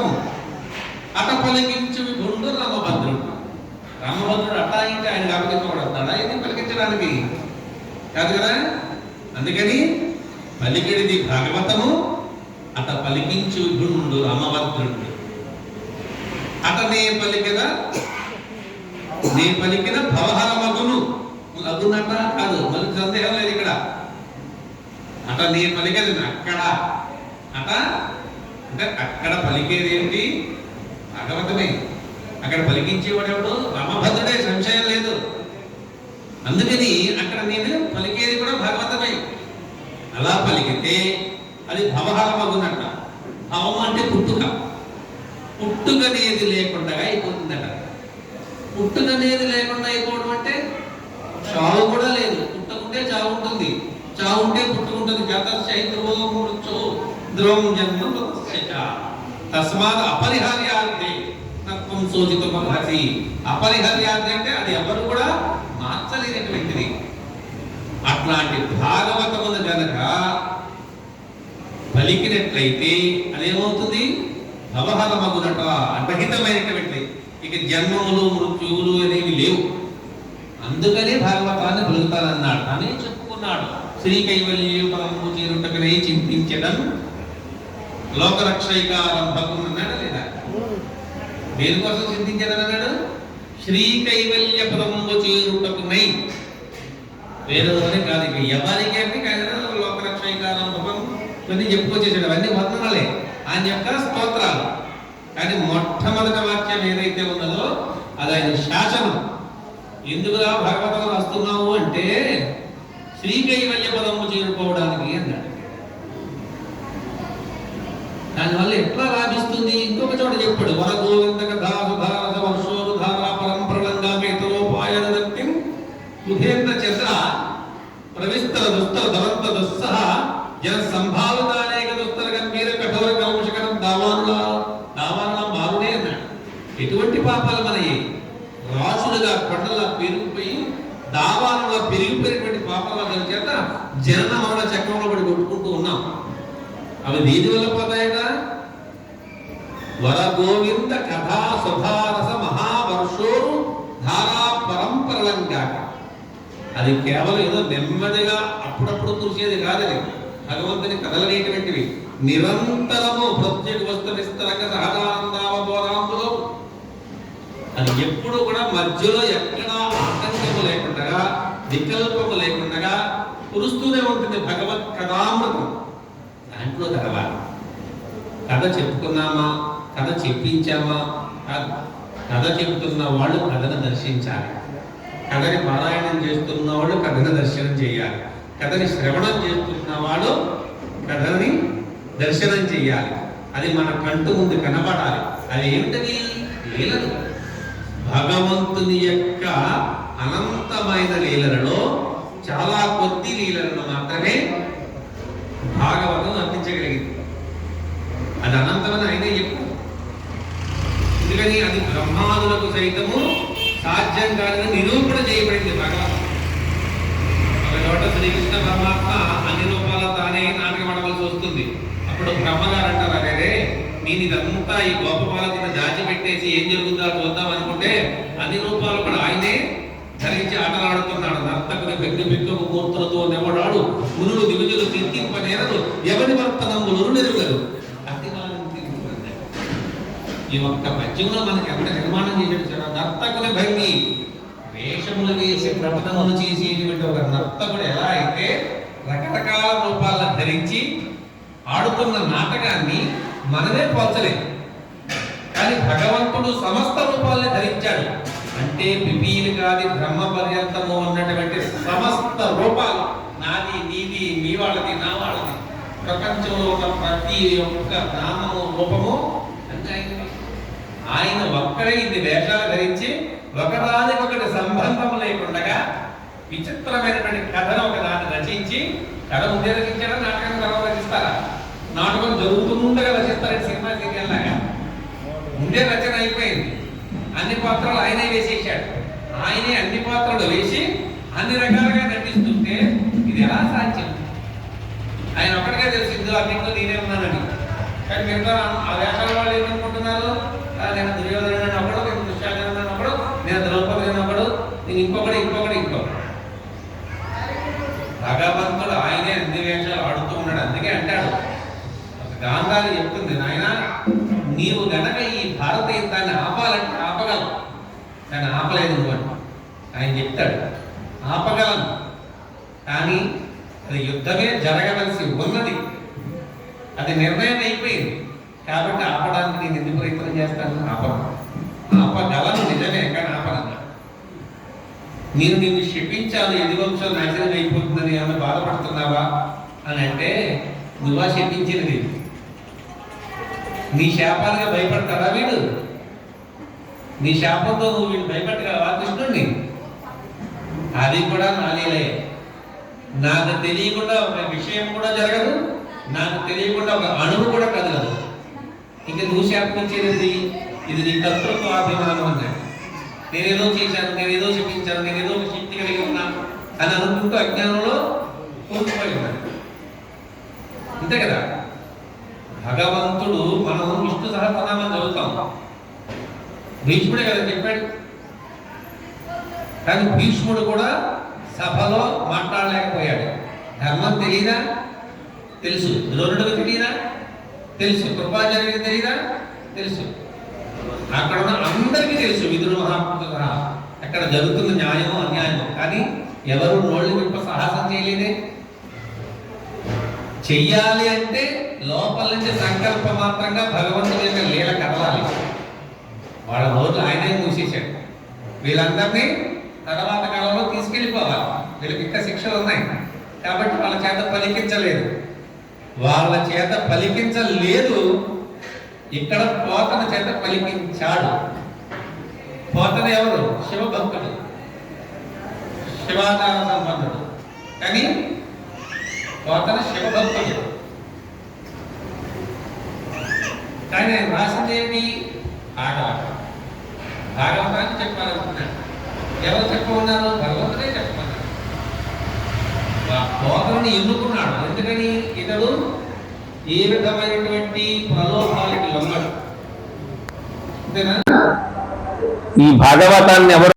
భాగవతము అట పలికించు విభుండు రామభద్రుడు. రామభద్రుడు అట్లా అంటే ఆయన అప్పగించబడతాడా ఇది పలికించడానికి కాదు కదా. అందుకని పలికిడిది భాగవతము అట పలికించు విభుండు రామభద్రుడు. అట నే పలికిన భవహర మగును అగునట కాదు, మళ్ళీ సందేహం లేదు ఇక్కడ. అట నే పలికేది అక్కడ, అట అంటే అక్కడ పలికేది ఏంటి? భాగవతమే. అక్కడ పలికించేవాడెవడు? రామభద్రుడే, సంశయం లేదు. అందుకని అక్కడ నేను పలికేది కూడా భాగవతమే. అలా పలికితే అది భవహర మగునట. భవం అంటే పుట్టుక, పుట్టుకనేది లేకుండా అయిపోతుందట. పుట్టుకనేది లేకుండా అయిపోవడం అంటే చావు కూడా లేదు. పుట్టుకుంటే చావు ఉంటుంది, చావు ఉంటే పుట్టుకుంటుంది. ధ్రువం జన్మ తస్మాత్ అపరిహార్యార్థే తత్వం సూచితమర్హసి. అపరిహార్యార్థి అంటే అది ఎవరు కూడా మార్చలేనటువంటిది. అట్లాంటి భాగవతమును గనక పలికినట్లయితే అదేమవుతుంది? భవహరమగునట, అడ్డహితమైనటువంటి. ఇక జన్మములు మృత్యువులు అనేవి లేవు. అందుకనే భాగవతాన్ని పలుకుతానన్నాడు. అని చెప్పుకున్నాడు. శ్రీ కైవల్య పరము చేరుటకనే చింతించడం లోకరక్షైకారంభకం అన్నాడు లేదా? దేనికోసం చింతించడం అన్నాడు? శ్రీ కైవల్య పరము చేరుటకునై, వేరే కాదు. ఇక ఎవరికి అంటే లోకరక్షైకారంభకం కొన్ని చెప్పుకొచ్చేసాడు. అవన్నీ వర్ణనలే, ఆయన యొక్క స్తోత్రాలు. కానీ మొట్టమొదటి వాక్యం ఏదైతే ఉన్నదో అది ఆయన శాసనం. ఎందుకురా భాగవతం రాస్తున్నావు అంటే శ్రీ కైవల్య పదము చేరుకోవడానికి అన్నాడు. దానివల్ల ఎట్లా లాభిస్తుంది? ఇంకొక చోట చెప్పాడు. వర గోవింద కథాసుధారస వర్షోరు ధారా పరంపరలంగా మేతోపాయనదత్తిం కుహేంద్ర చంద్ర ప్రవిస్తర దుస్తర ధవంత దుస్సహ జన సంభావితానేక దుస్తర గంభీర కఠోర కౌశకరం దావానులా మారునే అన్నాడు. ఎటువంటి పాపాలు మనయ్యి? రాసులుగా కొండలా పెరిగిపోయి దావానులా పెరిగిపోయినటువంటి పాపాల చేత జనన మరణ చక్రంలో పడి కొట్టుకుంటూ ఉన్నాం. అవి దేని వల్ల పోతాయగా? వర గోవింద కథా సుధారస మహావర్షోరు ధారా పరంపరలంగా. అది కేవలం ఏదో నెమ్మదిగా అప్పుడప్పుడు కురిసేది కాదని. భగవంతుని కథలనేటువంటివి నిరంతరము ప్రత్యేక వస్తు విస్తరంగా సహజానందావబోధాంబులో అది ఎప్పుడు కూడా మధ్యలో ఎక్కడా ఆటంకము లేకుండా, వికల్పము లేకుండా కురుస్తూనే ఉంటుంది భగవత్ కథామృతం. దాంట్లో కలవాలి. కథ చెప్పుకున్నామా, కథ చెప్పించామా? కథ చెబుతున్న వాళ్ళు కథను దర్శించాలి. కథని పారాయణం చేస్తున్న వాళ్ళు కథను దర్శనం చేయాలి. కథని శ్రవణం చేస్తున్న వాళ్ళు కథని దర్శనం చేయాలి. అది మన కంటు ముందు కనబడాలి. అది ఏమిటది? లీలలు. భగవంతుని యొక్క అనంతమైన లీలలలో చాలా కొద్ది లీలలను మాత్రమే భాగవతం అందించగలిగింది. అది అనంతమని ఆయనే చెప్పారు. ఎందుకని అది బ్రహ్మాదులకు సైతము సాధ్యం కాదని నిరూపణ చేయబడింది భాగవతం. ఒక చోట శ్రీకృష్ణ పరమాత్మ అన్ని రూపాల తానే నాటకమడవలసి వస్తుంది. అప్పుడు బ్రహ్మగారు అంటారు, అదే నేను ఇదంతా ఈ గోపపాలకుని దాచిపెట్టేసి ఏం జరుగుతుందో చూద్దాం అనుకుంటే అన్ని రూపాలు కూడా ఆయనే ధరించి ఆటలాడుతున్నాడు. నర్తకుని వ్యక్తి బిక్కము మూర్తులతో నెవడాడు మునులు దిగుజులు తీర్తింపనేరదు ఎవరి వర్తనములు నెరుగరు. ఈ ఒక్క పద్యంలో మనకి ఎంత నిర్మాణం చేశాడు. నర్తకుని భంగి, వేషములు వేసి ప్రపదములు చేసేటువంటి ఒక నర్తకుడు ఎలా అయితే రకరకాల రూపాలను ధరించి ఆడుతున్న నాటకాన్ని మనమే పోల్చలేదు. కానీ భగవంతుడు సమస్త రూపాలని ధరించాడు. అంటే పిపీలికాది బ్రహ్మ పర్యంతము ఉన్నటువంటి సమస్త రూపాలు, నాది నీది మీ వాళ్ళది నా వాళ్ళది, ప్రపంచంలో ఉన్న ప్రతి ఒక్క నామము రూపము ఆయన ఒక్కడే ఇన్ని వేషాలు ధరించి ఒకదానికొకటి సంబంధం లేకుండా విచిత్రమైనటువంటి కథను ఒకదాన్ని రచించి, కథ ముందే రచించారా నాటకం తర్వాత రచిస్తారా? నాటకం జరుగుతుండగా రచిస్తారని సినిమా సీరియల్ లాగా ముందే రచన అయిపోయింది. అన్ని పాత్రలు ఆయనే వేసేసాడు. ఆయనే అన్ని పాత్రలు వేసి అన్ని రకాలుగా నటిస్తుంటే ఇది ఎలా సాధ్యం? ఆయన ఒకటిగా తెలుసు, ఇందులో అన్నింటిలో నేనే ఉన్నానని. కానీ మిగతా ఆ వేషాల వాళ్ళు ఏమనుకుంటున్నారు? నీవు గనక ఈ భారత యుద్ధాన్ని ఆపాలంటే ఆపగలవు, కానీ ఆపలేదు నువ్వు. ఆయన చెప్తాడు ఆపగలను, కానీ అది యుద్ధమే జరగవలసి ఉన్నది, అది నిర్ణయం అయిపోయింది కాబట్టి ఆపడానికి నేను ఎందుకు ప్రయత్నం చేస్తాను? ఆపగలను నిజమే, కానీ ఆపనన్నా. నేను నిన్ను శపించాను, యదువంశం నాశనం అయిపోతుందని ఏమైనా బాధపడుతున్నావా అని అంటే, నువ్వా శపించినది? నీ శాపాలుగా భయపడతారా వీడు? నీ శాపంతో నువ్వు వీడు భయపడగలవా కృష్ణుడిని? అది కూడా నాలీలే. నాకు తెలియకుండా ఒక విషయం కూడా జరగదు, నాకు తెలియకుండా ఒక అణువు కూడా కదలదు. ఇంక నువ్వు శాపం ఇచ్చేది ఇది నీ కర్తృత్వాభిమానం అన్నాడు. నేనేదో చేశాను, నేనేదో శపించాను, నేనేదో ఒక శక్తి కలిగి ఉన్నాను అని అనుకుంటూ అజ్ఞానంలో కూర్చుపోయి ఉన్నాడు. అంతే కదా. భగవంతుడు మనం విష్ణు సహస్రనామం చదువుతాం, భీష్ముడే కదా చెప్పాడు. కానీ భీష్ముడు కూడా సభలో మాట్లాడలేకపోయాడు. ధర్మం తెలియదా? తెలుసు. ద్రోణుడికి తెలియదా? తెలుసు. కృపాచార్యుడికి తెలియదా? తెలుసు. అక్కడ ఉన్న అందరికీ తెలుసు, విదురు మహాత్ముడు సహా అక్కడ జరుగుతున్న న్యాయమో అన్యాయమో. కానీ ఎవరు నోళ్ళు విప్ప సాహసం చేయలేదే. చెయ్యాలి అంటే లోపల నుంచి సంకల్ప మాత్రంగా భగవంతుడి యొక్క లీల కదలాలి. వాళ్ళ నోట్లు ఆయనే మూసేశాడు. వీళ్ళందరినీ తర్వాత కాలంలో తీసుకెళ్ళిపోవాలి. వీళ్ళకి ఇంకా శిక్షలు ఉన్నాయి కాబట్టి వాళ్ళ చేత పలికించలేదు. వాళ్ళ చేత పలికించలేదు, ఇక్కడ పోతన చేత పలికించాడు. పోతన ఎవరు? శివభక్తుడు, శివాచార సంబంధుడు. కానీ పోతన శివభక్తుడు. కానీ ఆయన రాసిందేమి? భాగవతాన్ని చెప్పాలనుకున్నాడు. ఎవరు చెప్పమన్నారు? భగవంతుడే చెప్పమన్నారు. పోతనని ఎన్నుకున్నాడు. ఎందుకని? ఇతడు ఏ విధమైనటువంటి ప్రలోభాలకి లొంగడు. అంతేనా? ఈ భాగవతాన్ని ఎవరు